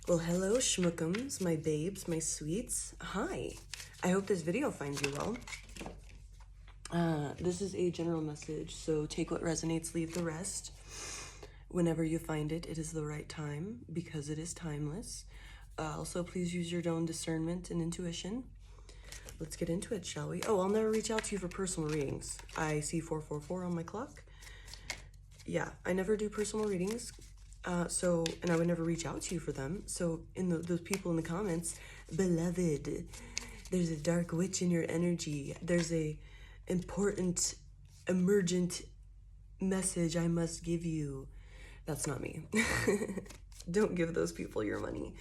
Well, hello, schmookums, my babes, my sweets. Hi. I hope this video finds you well. This is a general message, so take what resonates, leave the rest. Whenever you find it, it is the right time because it is timeless. Also, please use your own discernment and intuition. Let's get into it, shall we? Oh, I'll never reach out to you for personal readings. I see 444 on my clock. Yeah, I never do personal readings. And I would never reach out to you for them. So those people in the comments, beloved, there's a dark witch in your energy. There's a important, emergent message I must give you. That's not me. Don't give those people your money.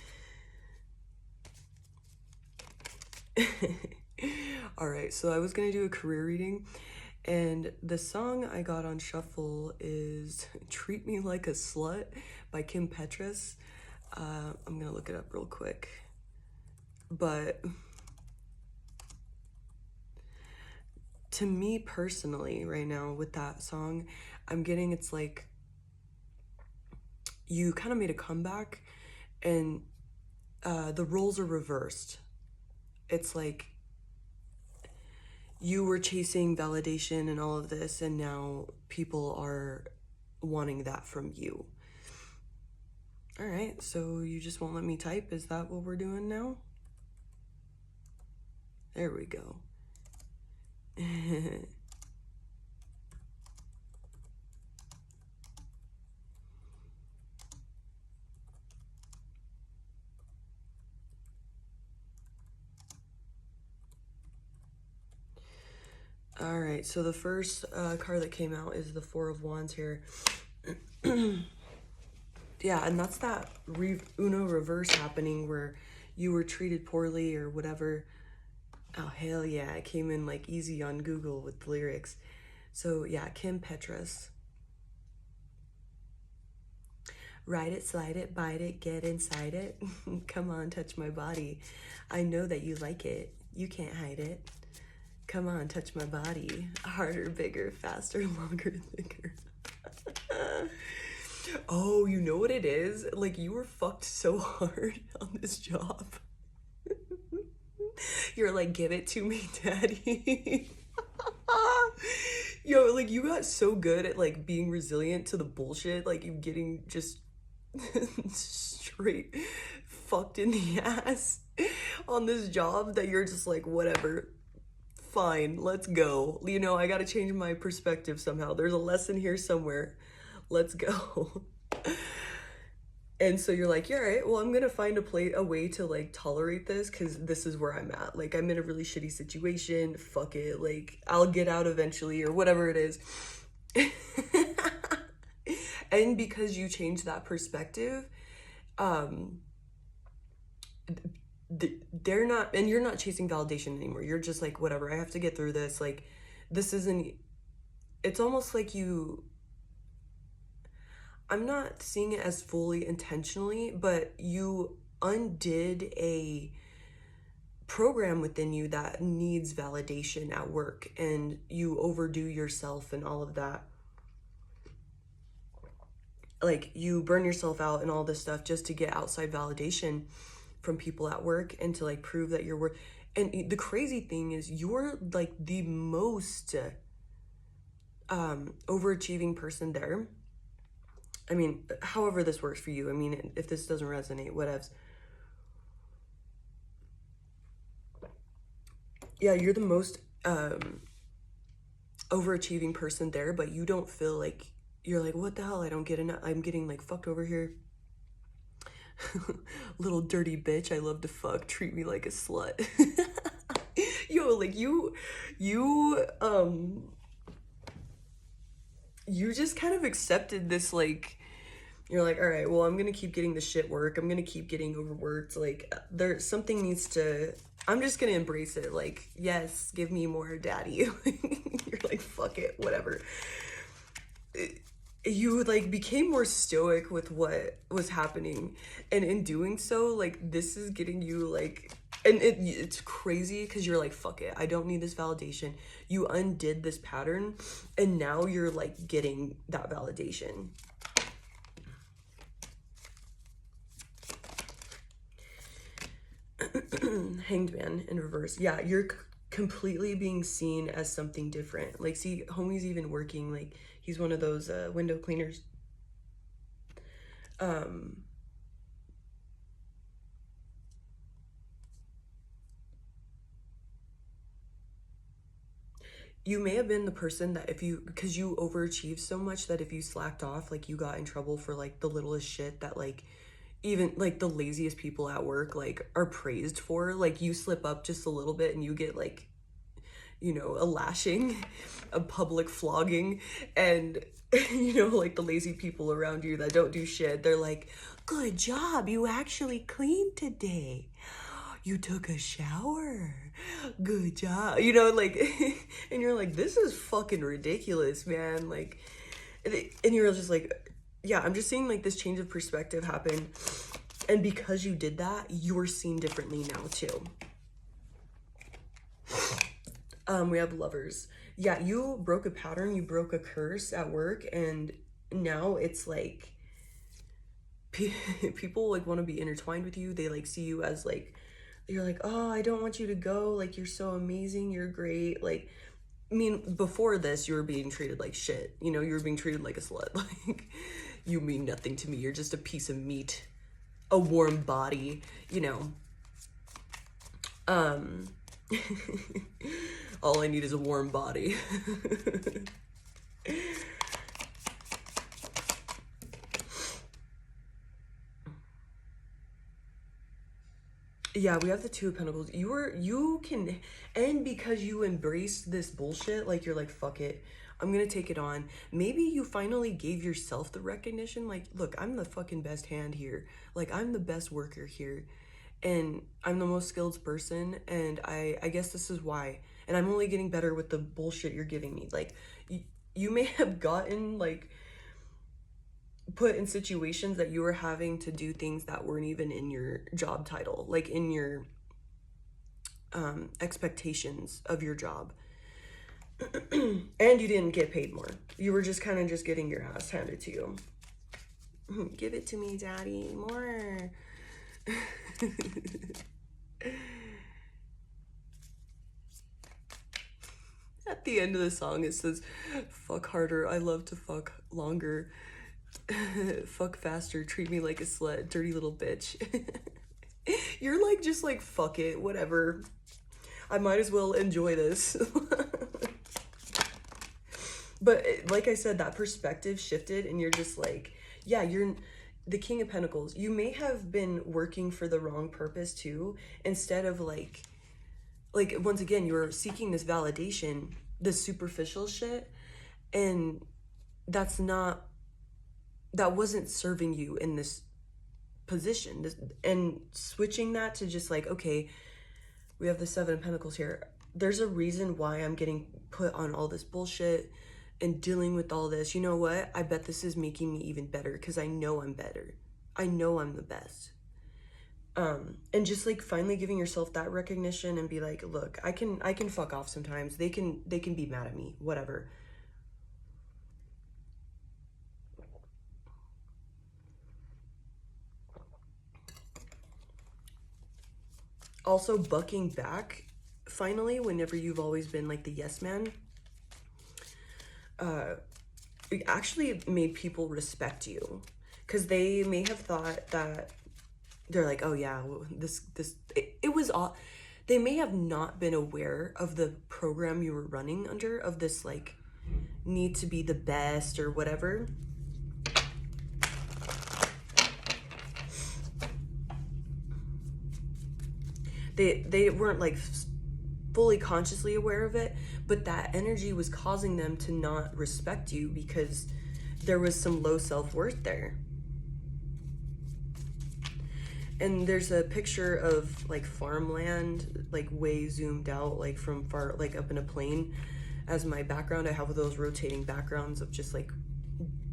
All right, so I was gonna do a career reading, and the song I got on shuffle is Treat Me Like a Slut by Kim Petras. I'm gonna look it up real quick. But to me personally, right now with that song, I'm getting it's like you kind of made a comeback and the roles are reversed. It's like you were chasing validation and all of this, and now people are wanting that from you. All right, so you just won't let me type? Is that what we're doing now? There we go. All right, so the first card that came out is the Four of Wands here. Yeah, and that's that Uno reverse happening where you were treated poorly or whatever. Oh, hell yeah, it came in like easy on Google with the lyrics. So yeah, Kim Petras. Ride it, slide it, bite it, get inside it. Come on, touch my body. I know that you like it. You can't hide it. Come on, touch my body. Harder, bigger, faster, longer, thicker. Oh, you know what it is? Like, you were fucked so hard on this job. You're like, give it to me, daddy. Yo, like, you got so good at, like, being resilient to the bullshit. Like, you getting just straight fucked in the ass on this job that you're just like, whatever. Fine, let's go. You know, I gotta change my perspective somehow. There's a lesson here somewhere. Let's go. And so you're like, yeah, all right, well, I'm gonna find a way to like tolerate this because this is where I'm at. Like, I'm in a really shitty situation. Fuck it. Like, I'll get out eventually or whatever it is. And because you changed that perspective, they're not, and you're not chasing validation anymore. You're just like, whatever, I have to get through this. Like, this isn't, it's almost like I'm not seeing it as fully intentionally, but you undid a program within you that needs validation at work, and you overdo yourself and all of that. Like, you burn yourself out and all this stuff just to get outside validation from people at work and to like prove that you're worth. And the crazy thing is you're like the most overachieving person there. I mean, however this works for you. I mean, if this doesn't resonate, whatevs. Yeah, you're the most overachieving person there, but you don't feel like, you're like, what the hell? I don't get enough. I'm getting like fucked over here. Little dirty bitch, I love to fuck, treat me like a slut. Yo, like you just kind of accepted this, like, you're like, all right, well, I'm gonna keep getting the shit work, I'm gonna keep getting overworked, like, there's something needs to, I'm just gonna embrace it, like, yes, give me more, daddy. You're like, fuck it, whatever. You like became more stoic with what was happening, and in doing so, like, this is getting you like, and it's crazy because you're like, fuck it, I don't need this validation. You undid this pattern and now you're like getting that validation. Hanged Man in reverse. Yeah, you're completely being seen as something different. Like, see, homie's even working, like, he's one of those window cleaners. You may have been the person that because you overachieved so much that if you slacked off, like, you got in trouble for, like, the littlest shit that, like, even, like, the laziest people at work, like, are praised for. Like, you slip up just a little bit and you get, like, you know, a lashing, a public flogging, and, you know, like, the lazy people around you that don't do shit, they're like, good job, you actually cleaned today. You took a shower. Good job. You know, like, and you're like, this is fucking ridiculous, man. Like, and you're just like, yeah, I'm just seeing, like, this change of perspective happen. And because you did that, you're seen differently now, too. We have Lovers. Yeah, you broke a pattern, you broke a curse at work, and now it's like people, like, want to be intertwined with you. They, like, see you as, like, you're like, oh, I don't want you to go, like, you're so amazing, you're great. Like, I mean, before this, you were being treated like shit, you know, you were being treated like a slut. Like, you mean nothing to me, you're just a piece of meat, a warm body, you know. All I need is a warm body. Yeah, we have the Two of Pentacles. You can, and because you embraced this bullshit, like, you're like, fuck it, I'm gonna take it on. Maybe you finally gave yourself the recognition, like, look, I'm the fucking best hand here. Like, I'm the best worker here. And I'm the most skilled person, and I guess this is why. And I'm only getting better with the bullshit you're giving me. Like, you may have gotten, like, put in situations that you were having to do things that weren't even in your job title, like in your expectations of your job. And you didn't get paid more. You were just kind of just getting your ass handed to you. Give it to me, daddy, more. At the end of the song, it says, fuck harder, I love to fuck longer. Fuck faster, treat me like a slut, dirty little bitch. You're like, just like, fuck it, whatever. I might as well enjoy this. But like I said, that perspective shifted, and you're just like, yeah, you're the King of Pentacles. You may have been working for the wrong purpose too. Instead of like once again, you were seeking this validation, this superficial shit, and that wasn't serving you in this position. And switching that to just like, okay, we have the Seven of Pentacles here. There's a reason why I'm getting put on all this bullshit and dealing with all this. You know what? I bet this is making me even better because I know I'm better. I know I'm the best. And just like finally giving yourself that recognition and be like, look, I can fuck off sometimes. They can be mad at me, whatever. Also, bucking back, finally, whenever you've always been like the yes man, it actually made people respect you, because they may have thought that they're like, oh yeah, it was all, they may have not been aware of the program you were running under, of this like need to be the best or whatever. They weren't like fully consciously aware of it, but that energy was causing them to not respect you because there was some low self-worth there. And there's a picture of like farmland, like way zoomed out, like from far, like up in a plane as my background. I have those rotating backgrounds of just like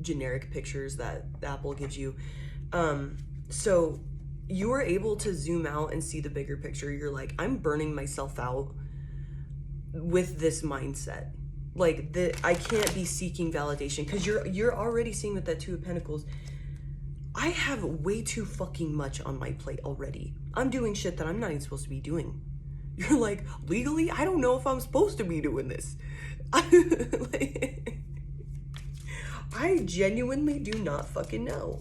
generic pictures that Apple gives you. So you were able to zoom out and see the bigger picture. You're like, I'm burning myself out with this mindset. Like, I can't be seeking validation, because you're already seeing with that Two of Pentacles, I have way too fucking much on my plate already. I'm doing shit that I'm not even supposed to be doing. You're like, legally? I don't know if I'm supposed to be doing this. Like, I genuinely do not fucking know.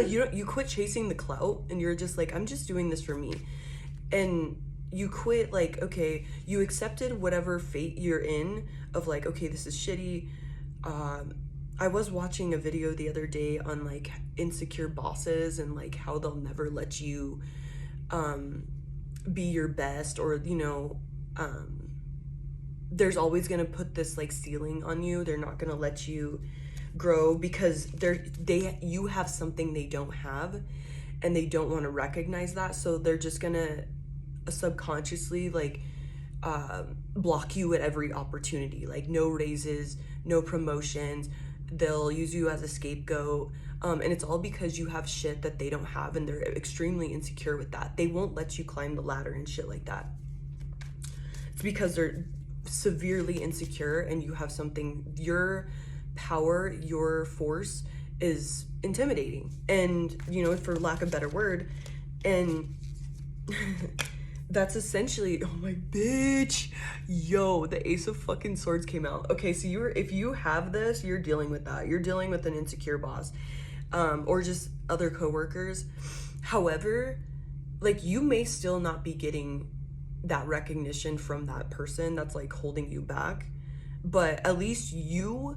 You quit chasing the clout and you're just like, I'm just doing this for me. And you quit, like, okay, you accepted whatever fate you're in of like, okay, this is shitty. I was watching a video the other day on like insecure bosses and like how they'll never let you be your best, or you know, there's always gonna put this like ceiling on you. They're not gonna let you grow because you have something they don't have, and they don't want to recognize that, so they're just gonna subconsciously like block you at every opportunity. Like no raises, no promotions. They'll use you as a scapegoat, and it's all because you have shit that they don't have, and they're extremely insecure with that. They won't let you climb the ladder and shit like that. It's because they're severely insecure, and you have something. Your power, your force is intimidating, and you know, for lack of a better word, and that's essentially, oh my bitch, yo, the Ace of fucking Swords came out. Okay, so if you have this, you're dealing with that. You're dealing with an insecure boss, or just other coworkers. However, like, you may still not be getting that recognition from that person that's like holding you back, but at least you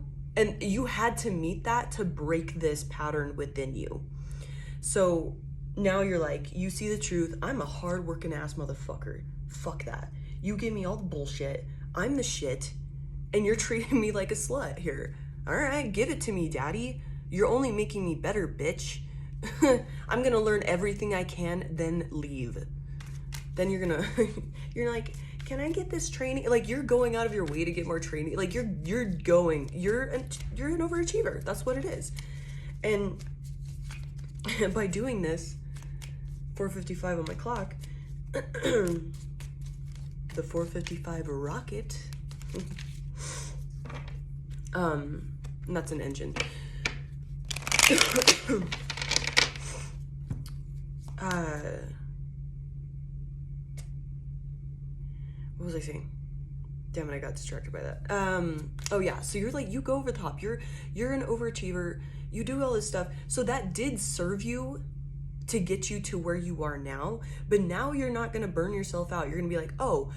had to meet that to break this pattern within you. So now you're like, you see the truth. I'm a hard-working ass motherfucker. Fuck that. You give me all the bullshit. I'm the shit. And you're treating me like a slut here. All right, give it to me, daddy. You're only making me better, bitch. I'm gonna learn everything I can, then leave. Then you're like, can I get this training? Like, you're going out of your way to get more training. Like, you're an overachiever. That's what it is. And by doing this, 4:55 on my clock, the 4:55 rocket, and that's an engine. What was I saying? Damn it, I got distracted by that. Oh yeah, so you're like, you go over the top. You're an overachiever. You do all this stuff. So that did serve you to get you to where you are now. But now you're not gonna burn yourself out. You're gonna be like, oh,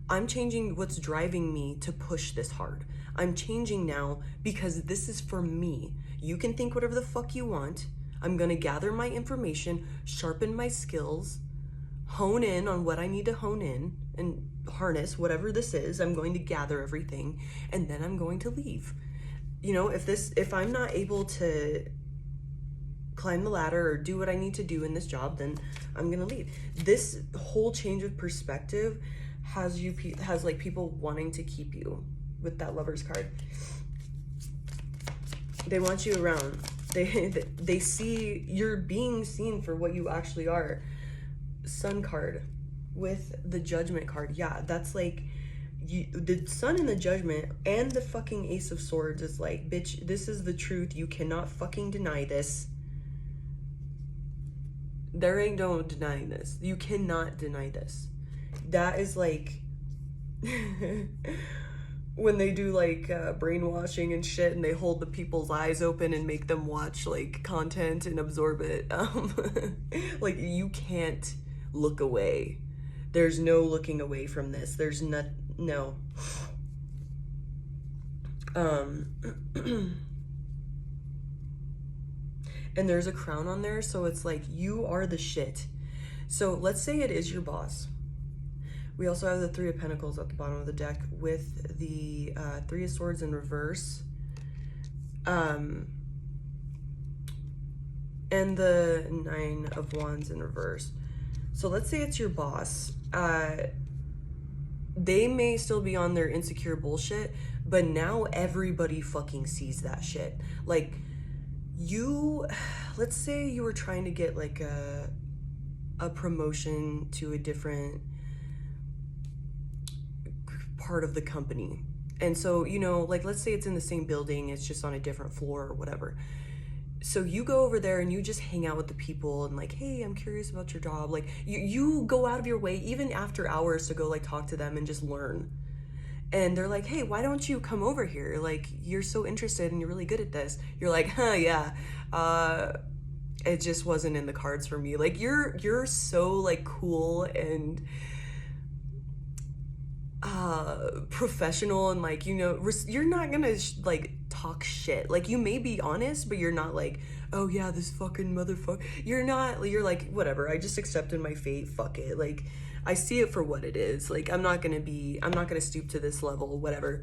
I'm changing what's driving me to push this hard. I'm changing now because this is for me. You can think whatever the fuck you want. I'm gonna gather my information, sharpen my skills, hone in on what I need to hone in, and harness whatever this is. I'm going to gather everything, and then I'm going to leave. You know, if I'm not able to climb the ladder or do what I need to do in this job, then I'm gonna leave. This whole change of perspective has like people wanting to keep you with that Lover's card. They want you around. They see you're being seen for what you actually are. Sun card with the Judgment card. Yeah, that's like the Sun and the Judgment and the fucking Ace of Swords is like, bitch, this is the truth. You cannot fucking deny this. There ain't no denying this. You cannot deny this. That is like when they do like brainwashing and shit, and they hold the people's eyes open and make them watch like content and absorb it. Like, you can't look away. There's no looking away from this. There's no. And there's a crown on there, so it's like, you are the shit. So let's say it is your boss. We also have the Three of Pentacles at the bottom of the deck with the Three of Swords in reverse. And the Nine of Wands in reverse. So let's say it's your boss. They may still be on their insecure bullshit, but now everybody fucking sees that shit. Like, let's say you were trying to get like a promotion to a different part of the company. And so, you know, like let's say it's in the same building, it's just on a different floor or whatever. So you go over there and you just hang out with the people and like, hey, I'm curious about your job. Like you go out of your way, even after hours, to go like talk to them and just learn. And they're like, hey, why don't you come over here? Like, you're so interested and you're really good at this. You're like, huh, yeah. It just wasn't in the cards for me. Like, you're so like cool and professional, and like, you know, you're not gonna like talk shit. Like, you may be honest, but you're not like, oh yeah, this fucking motherfucker. You're not, you're like, whatever, I just accepted my fate, fuck it. Like, I see it for what it is. Like, I'm not gonna stoop to this level, whatever.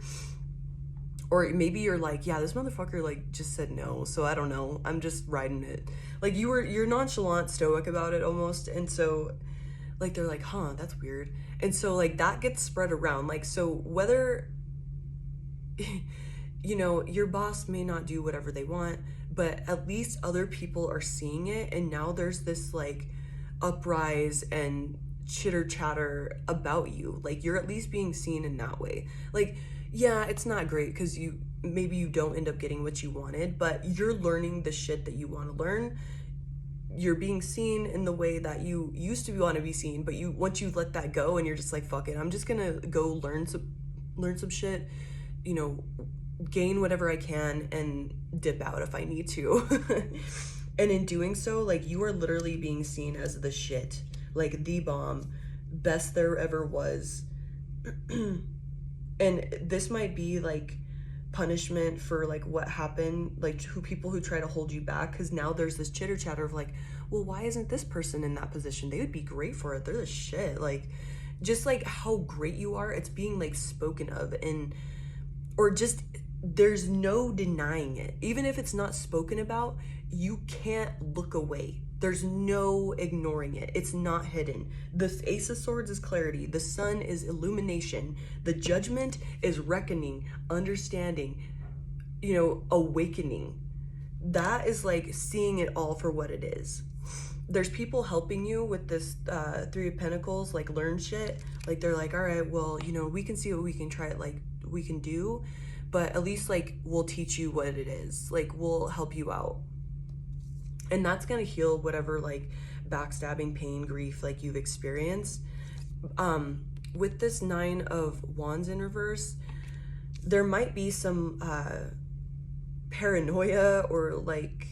Or maybe you're like, yeah, this motherfucker like just said no, so I don't know, I'm just riding it. Like, you're nonchalant, stoic about it almost. And so like they're like, huh, that's weird. And so like that gets spread around. Like, so whether you know, your boss may not do whatever they want, but at least other people are seeing it, and now there's this like uprise and chitter chatter about you. Like, you're at least being seen in that way. Like, yeah, it's not great because maybe you don't end up getting what you wanted, but you're learning the shit that you want to learn. You're being seen in the way that you used to want to be seen, but once you let that go and you're just like, fuck it, I'm just gonna go learn some shit, you know, gain whatever I can and dip out if I need to. And in doing so, like, you are literally being seen as the shit, like the bomb, best there ever was. And this might be like punishment for like what happened, like people who try to hold you back, because now there's this chitter chatter of like, well, why isn't this person in that position? They would be great for it, they're the shit. Like, just like how great you are, it's being like spoken of, and or just there's no denying it. Even if it's not spoken about, you can't look away. There's no ignoring it. It's not hidden. The Ace of Swords is clarity. The Sun is illumination. The Judgment is reckoning, understanding, you know, awakening. That is like seeing it all for what it is. There's people helping you with this Three of Pentacles, like learn shit. Like, they're like, all right, well, you know, we can see what we can try, like we can do, but at least like we'll teach you what it is. Like, we'll help you out. And that's gonna heal whatever like backstabbing, pain, grief like you've experienced. With this Nine of Wands in reverse, there might be some paranoia, or like,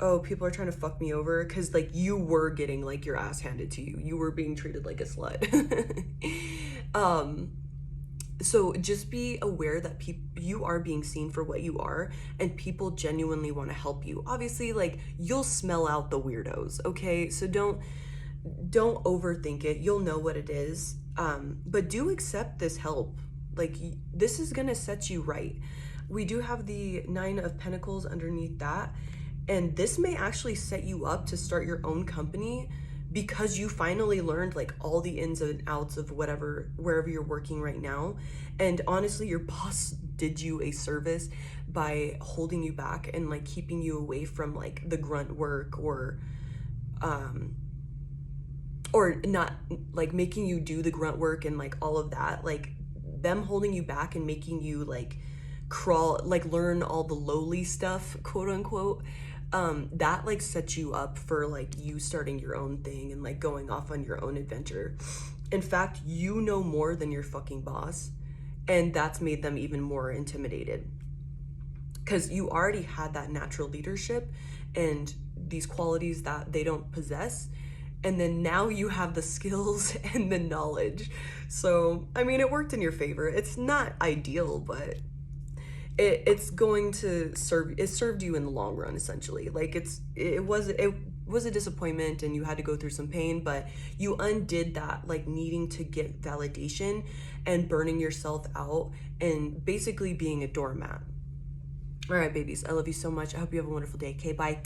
oh, people are trying to fuck me over, because like you were getting like your ass handed to you. You were being treated like a slut. So just be aware that you are being seen for what you are, and people genuinely want to help you. Obviously, like, you'll smell out the weirdos, okay? So don't overthink it. You'll know what it is. But do accept this help. Like, this is gonna set you right. We do have the Nine of Pentacles underneath that, and this may actually set you up to start your own company, because you finally learned like all the ins and outs of wherever you're working right now. And honestly, your boss did you a service by holding you back and like keeping you away from like the grunt work, or not like making you do the grunt work and like all of that. Like, them holding you back and making you like crawl, like learn all the lowly stuff, quote unquote. That like sets you up for like you starting your own thing and like going off on your own adventure. In fact, you know more than your fucking boss, and that's made them even more intimidated, because you already had that natural leadership and these qualities that they don't possess, and then now you have the skills and the knowledge. So I mean, it worked in your favor. It's not ideal, but it's going to served you in the long run, essentially. Like, it was a disappointment and you had to go through some pain, but you undid that, like needing to get validation and burning yourself out and basically being a doormat. All right, babies, I love you so much. I hope you have a wonderful day. Okay, bye.